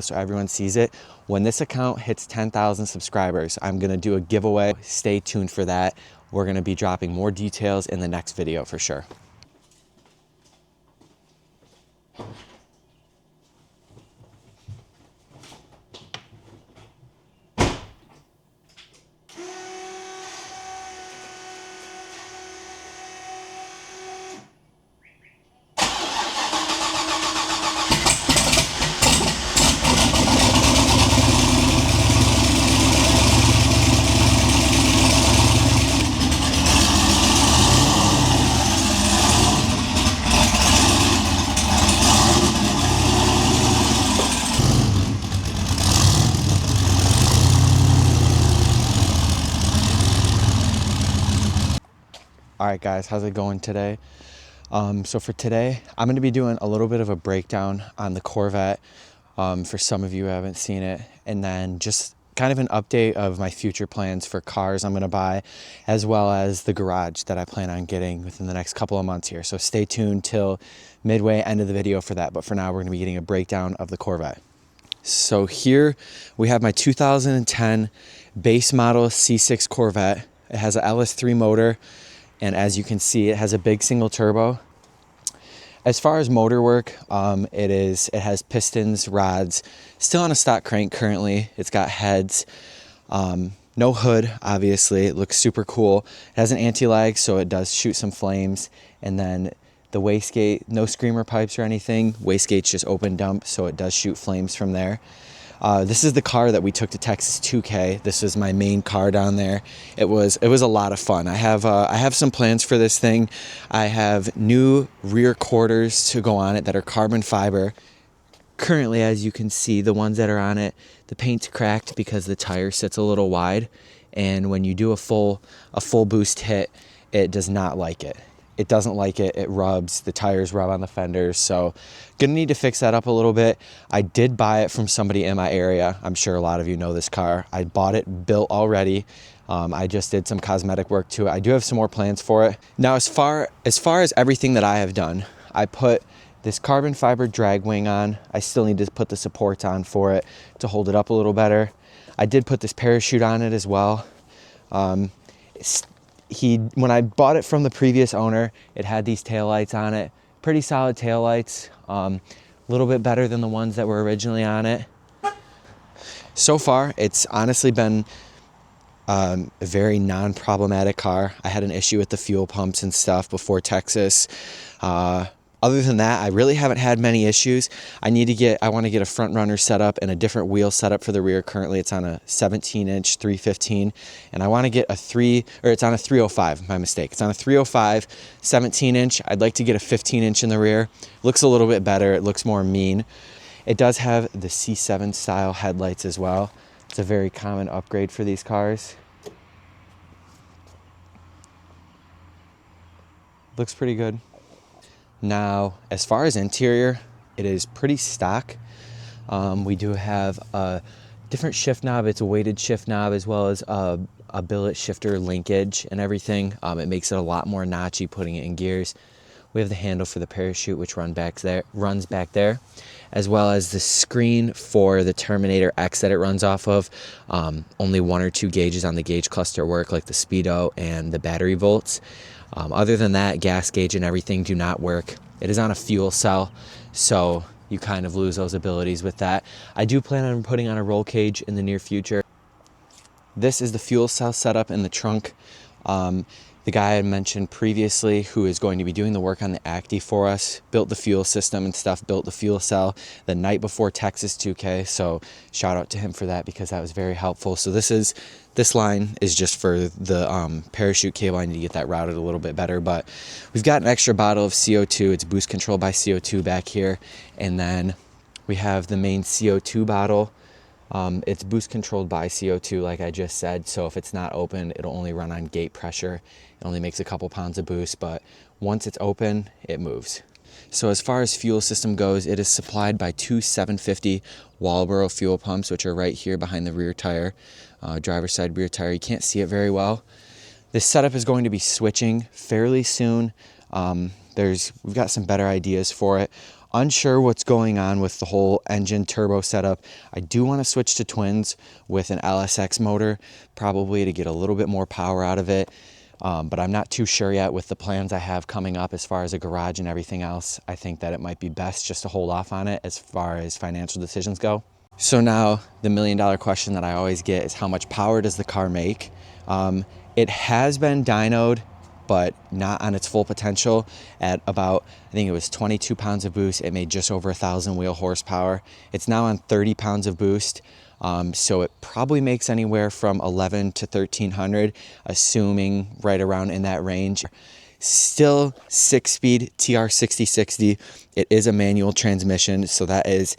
so everyone sees it. When this account hits 10,000 subscribers, I'm gonna do a giveaway. Stay tuned for that. We're gonna be dropping more details in the next video for sure. All right, guys, how's it going today? So for today, I'm going to be doing a little bit of a breakdown on the Corvette for some of you who haven't seen it, and then just kind of an update of my future plans for cars I'm going to buy, as well as the garage that I plan on getting within the next couple of months here. So stay tuned till midway, end of the video for that. But for now, we're going to be getting a breakdown of the Corvette. So here we have my 2010 base model C6 Corvette. It has a LS3 motor. And as you can see, it has a big single turbo. As far as motor work, it has pistons, rods, still on a stock crank currently. It's got heads, no hood, obviously. It looks super cool. It has an anti-lag, so it does shoot some flames. And then the wastegate, no screamer pipes or anything. Wastegate's just open dump, so it does shoot flames from there. This is the car that we took to Texas 2K. This was my main car down there. It was a lot of fun. I have some plans for this thing. I have new rear quarters to go on it that are carbon fiber. Currently, as you can see, the ones that are on it, the paint's cracked because the tire sits a little wide, and when you do a full boost hit, it does not like it. It doesn't like it. It rubs. The tires rub on the fenders. So gonna need to fix that up a little bit. I did buy it from somebody in my area. I'm sure a lot of you know this car. I bought it built already. I just did some cosmetic work to it. I do have some more plans for it. Now, as far as everything that I have done, I put this carbon fiber drag wing on. I still need to put the supports on for it to hold it up a little better. I did put this parachute on it as well. When I bought it from the previous owner, it had these taillights on it. Pretty solid taillights. A little bit better than the ones that were originally on it. So far, it's honestly been a very non-problematic car. I had an issue with the fuel pumps and stuff before Texas. Other than that, I really haven't had many issues. I want to get a front runner set up and a different wheel set up for the rear. Currently, it's on a 17-inch 315, and I want to get it's on a 305, my mistake. It's on a 305 17-inch. I'd like to get a 15-inch in the rear. Looks a little bit better. It looks more mean. It does have the C7 style headlights as well. It's a very common upgrade for these cars. Looks pretty good. Now, as far as interior, it is pretty stock. We do have a different shift knob. It's a weighted shift knob, as well as a billet shifter linkage and everything. It makes it a lot more notchy putting it in gears. We have the handle for the parachute, which runs back there, as well as the screen for the Terminator X that it runs off of. Only 1 or 2 gauges on the gauge cluster work, like the speedo and the battery volts. Other than that, gas gauge and everything do not work. It is on a fuel cell, so you kind of lose those abilities with that. I do plan on putting on a roll cage in the near future. This is the fuel cell setup in the trunk. The guy I mentioned previously, who is going to be doing the work on the Acti for us, built the fuel system and stuff, built the fuel cell the night before Texas 2K. So shout out to him for that, because that was very helpful. So this line is just for the parachute cable. I need to get that routed a little bit better, but we've got an extra bottle of CO2. It's boost controlled by CO2 back here. And then we have the main CO2 bottle. It's boost controlled by CO2, like I just said. So if it's not open, it'll only run on gate pressure. It only makes a couple pounds of boost, but once it's open, it moves. So as far as fuel system goes, it is supplied by 2 750 Walboro fuel pumps, which are right here behind the rear tire, driver's side rear tire. You can't see it very well. This setup is going to be switching fairly soon. We've got some better ideas for it. Unsure what's going on with the whole engine turbo setup. I do want to switch to twins with an LSX motor, probably to get a little bit more power out of it. But I'm not too sure yet with the plans I have coming up as far as a garage and everything else. I think that it might be best just to hold off on it as far as financial decisions go. So now the $1,000,000 question that I always get is, how much power does the car make? It has been dynoed, but not on its full potential. At about, I think it was 22 pounds of boost, it made just over 1,000 wheel horsepower. It's now on 30 pounds of boost. So it probably makes anywhere from 11 to 1,300, assuming right around in that range. Still 6-speed TR6060. It is a manual transmission, so that's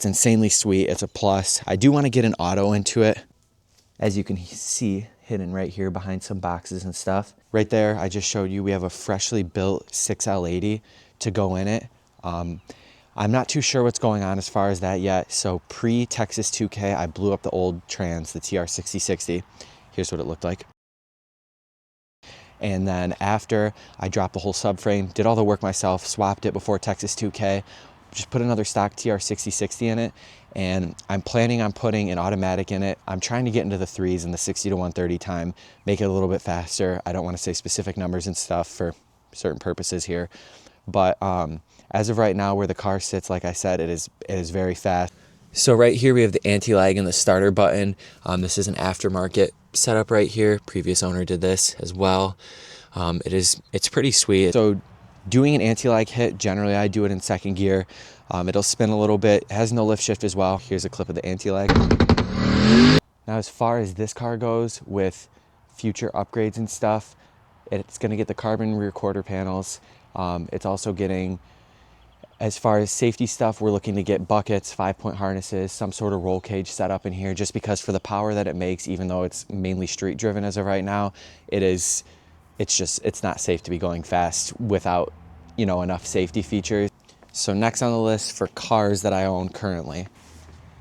insanely sweet. It's a plus. I do want to get an auto into it, as you can see hidden right here behind some boxes and stuff. Right there, I just showed you we have a freshly built 6L80 to go in it. I'm not too sure what's going on as far as that yet. So pre-Texas 2K, I blew up the old trans, the TR6060. Here's what it looked like. And then after, I dropped the whole subframe, did all the work myself, swapped it before Texas 2K, just put another stock TR6060 in it. And I'm planning on putting an automatic in it. I'm trying to get into the threes in the 60 to 130 time, make it a little bit faster. I don't want to say specific numbers and stuff for certain purposes here. But as of right now, where the car sits, like I said, it is very fast. So right here we have the anti-lag and the starter button. This is an aftermarket setup right here. Previous owner did this as well. It's pretty sweet. So doing an anti-lag hit, generally I do it in second gear. It'll spin a little bit. It has no lift shift as well. Here's a clip of the anti-lag. Now as far as this car goes with future upgrades and stuff, it's going to get the carbon rear quarter panels. It's also getting, as far as safety stuff, we're looking to get buckets, 5-point harnesses, some sort of roll cage set up in here, just because for the power that it makes, even though it's mainly street driven as of right now, it's not safe to be going fast without, enough safety features. So next on the list for cars that I own currently,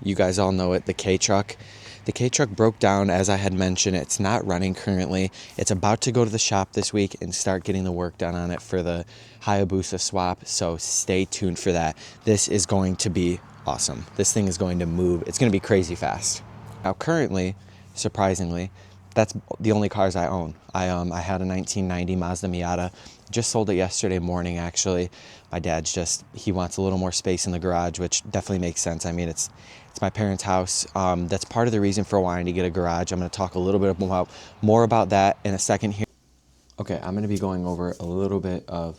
you guys all know it, the K-Truck. The K-Truck broke down, as I had mentioned. It's not running currently. It's about to go to the shop this week and start getting the work done on it for the Hayabusa swap, so stay tuned for that. This is going to be awesome. This thing is going to move. It's going to be crazy fast. Now currently, surprisingly, that's the only cars I own. I had a 1990 Mazda Miata. Just sold it yesterday morning, actually. My dad's he wants a little more space in the garage, which definitely makes sense. I mean, it's my parents' house. That's part of the reason for wanting to get a garage. I'm going to talk a little bit more about that in a second here. Okay, I'm going to be going over a little bit of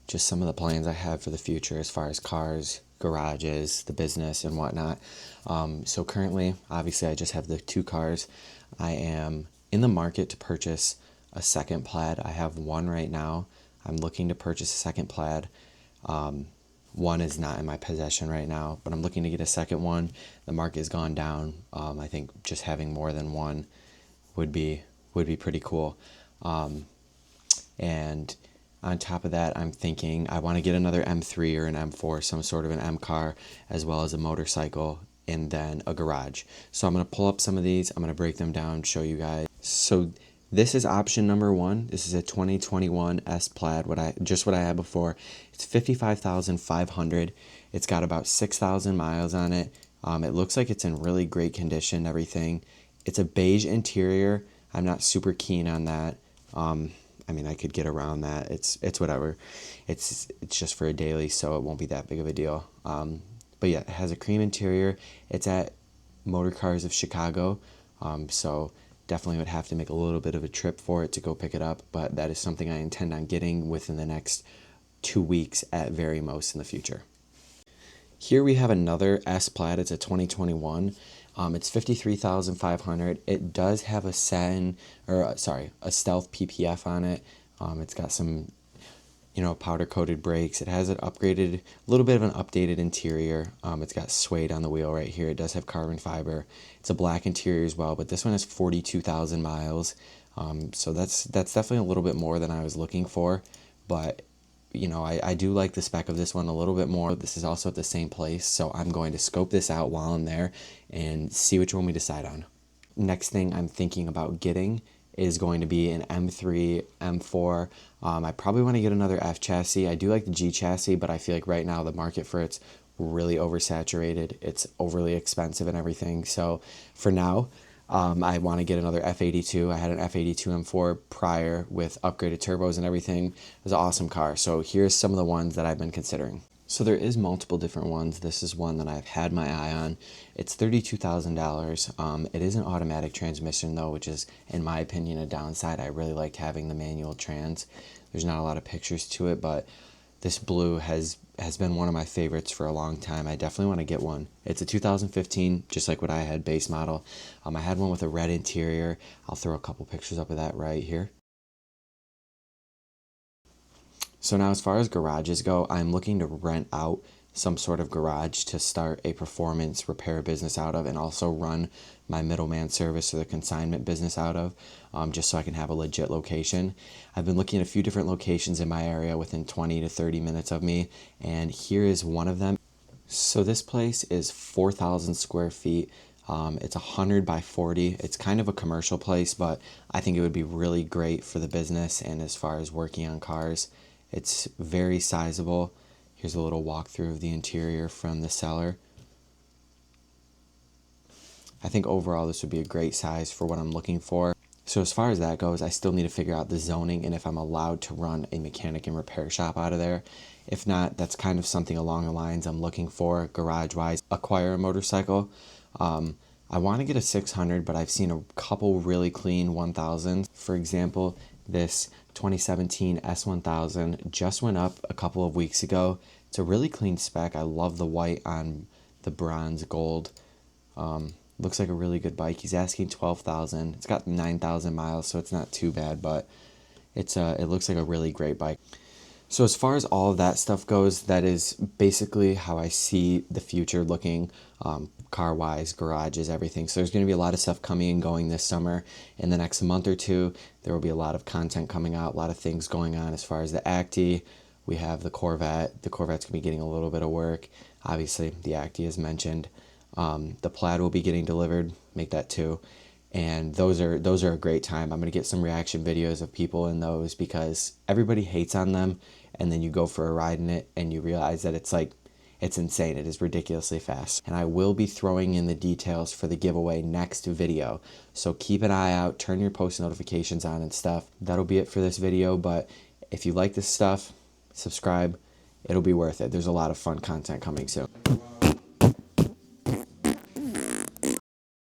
just some of the plans I have for the future as far as cars, garages, the business, and whatnot. So currently, obviously, I just have the 2 cars. I am in the market to purchase a second Plaid. I have one right now. I'm looking to purchase a second Plaid. One is not in my possession right now, but I'm looking to get a second one. The market has gone down. I think just having more than one would be pretty cool. And on top of that, I'm thinking I want to get another M3 or an M4, some sort of an M car, as well as a motorcycle, and then a garage. So I'm going to pull up some of these. I'm going to break them down, show you guys. So this is option number 1. This is a 2021 S Plaid, what I had before. It's $55,500. It's got about 6,000 miles on it. It looks like it's in really great condition, everything. It's a beige interior. I'm not super keen on that. I mean, I could get around that. It's whatever. It's just for a daily, so it won't be that big of a deal. But yeah, it has a cream interior. It's at Motor Cars of Chicago, so definitely would have to make a little bit of a trip for it to go pick it up, but that is something I intend on getting within the next 2 weeks at very most in the future. Here we have another S Plaid. It's a 2021. It's $53,500. It does have a stealth PPF on it. It's got some, powder coated brakes. It has a little bit of an updated interior. It's got suede on the wheel right here. It does have carbon fiber. It's a black interior as well, but this one has 42,000 miles. So that's definitely a little bit more than I was looking for, but I do like the spec of this one a little bit more. This is also at the same place, so I'm going to scope this out while I'm there and see which one we decide on. Next thing I'm thinking about getting is going to be an M3, M4. I probably want to get another F chassis. I do like the G chassis, but I feel like right now the market for it's really oversaturated. It's overly expensive and everything. So for now, I want to get another F82. I had an F82 M4 prior with upgraded turbos and everything. It was an awesome car. So here's some of the ones that I've been considering. So there is multiple different ones. This is one that I've had my eye on. It's $32,000. It is an automatic transmission though, which is, in my opinion, a downside. I really liked having the manual trans. There's not a lot of pictures to it, but this blue has been one of my favorites for a long time. I definitely want to get one. It's a 2015, just like what I had, base model. I had one with a red interior. I'll throw a couple pictures up of that right here. So now as far as garages go, I'm looking to rent out some sort of garage to start a performance repair business out of, and also run my middleman service or the consignment business out of, just so I can have a legit location. I've been looking at a few different locations in my area within 20 to 30 minutes of me, and here is one of them. So this place is 4,000 square feet. It's 100 by 40. It's kind of a commercial place, but I think it would be really great for the business and as far as working on cars. It's very sizable. Here's a little walkthrough of the interior from the seller. I think overall this would be a great size for what I'm looking for. So as far as that goes, I still need to figure out the zoning and if I'm allowed to run a mechanic and repair shop out of there. If not, that's kind of something along the lines I'm looking for garage-wise. Acquire a motorcycle. I want to get a 600, but I've seen a couple really clean 1000s. For example, this 2017 S1000 just went up a couple of weeks ago. It's a really clean spec. I love the white on the bronze gold. Looks like a really good bike. He's asking 12,000. It's got 9,000 miles, so it's not too bad, but it looks like a really great bike. So as far as all of that stuff goes, that is basically how I see the future looking, car-wise, garages, everything. So there's going to be a lot of stuff coming and going this summer. In the next month or two, there will be a lot of content coming out, a lot of things going on as far as the Acti. We have the Corvette. The Corvette's going to be getting a little bit of work. Obviously, the Acti is mentioned. The Plaid will be getting delivered, make that two. And those are a great time. I'm going to get some reaction videos of people in those because everybody hates on them, and then you go for a ride in it and you realize that it's insane. It is ridiculously fast. And I will be throwing in the details for the giveaway next video. So keep an eye out, turn your post notifications on and stuff. That'll be it for this video, but if you like this stuff, subscribe. It'll be worth it. There's a lot of fun content coming soon.